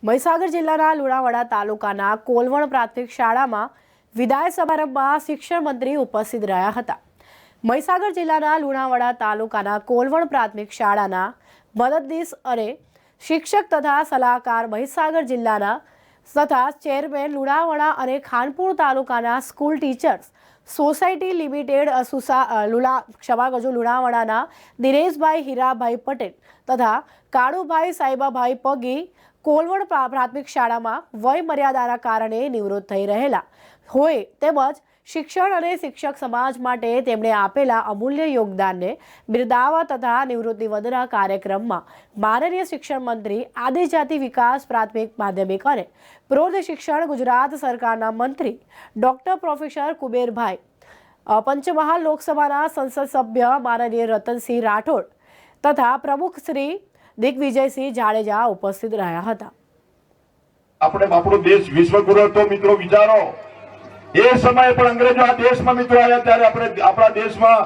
મહીસાગર જિલ્લાના લુણાવાડા તાલુકાના કોલવણ પ્રાથમિક શાળામાં વિદાય સમારંભમાં શિક્ષણ મંત્રી ઉપસ્થિત રહ્યા હતા। મહીસાગર જિલ્લાના લુણાવાડા તાલુકાના કોલવણ પ્રાથમિક શાળાના મદદનીશ અને શિક્ષક તથા સલાહકાર મહીસાગર જિલ્લાના તથા ચેરમેન લુણાવાડા અને ખાનપુર તાલુકાના સ્કૂલ ટીચર્સ સોસાયટી લિમિટેડ લુણાવાડાના દિનેશભાઈ હીરાભાઈ પટેલ તથા કાળુભાઈ સાહેબાભાઈ પગી કોલવણ પ્રાથમિક શાળામાં વય મર્યાદાના કારણે નિવૃત્ત થઈ રહેલા હોય તેમજ શિક્ષણ અને શિક્ષક સમાજ માટે તેમણે આપેલા અમૂલ્ય યોગદાનને બિરદાવવા તથા નિવૃત્તિ વંદના કાર્યક્રમમાં માનનીય શિક્ષણ મંત્રી આદિજાતિ વિકાસ પ્રાથમિક માધ્યમિક અને પ્રૌઢ શિક્ષણ ગુજરાત સરકારના મંત્રી ડોક્ટર પ્રોફેસર કુબેરભાઈ, પંચમહાલ લોકસભાના સંસદ સભ્ય માનનીય રતનસિંહ રાઠોડ તથા પ્રમુખ શ્રી દિગ્વિજયસિંહ જાડેજા ઉપસ્થિત રહ્યા હતા। આપણે આપણો દેશ વિશ્વગુરુ હતો મિત્રો, વિચારો એ સમયે પણ અંગ્રેજો આ દેશમાં મિત્રો આવ્યા ત્યારે આપણે આપણા દેશમાં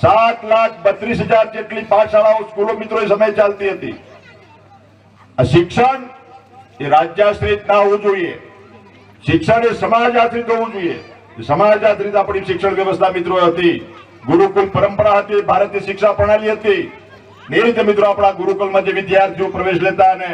7,32,000 જેટલી પાઠશાળાઓ સ્કૂલો મિત્રો એ સમયે ચાલતી હતી। આ શિક્ષણ એ રાજ્યાશ્રિત ના હોવું જોઈએ, શિક્ષણ એ સમાજ આશ્રિત હોવું જોઈએ। સમાજ આશ્રિત આપણી શિક્ષણ વ્યવસ્થા મિત્રો હતી, ગુરુકુલ પરંપરા હતી, ભારતીય શિક્ષા પ્રણાલી હતી। એ રીતે મિત્રો આપણા ગુરુકુલમાં જે વિદ્યાર્થીઓ પ્રવેશ લેતા અને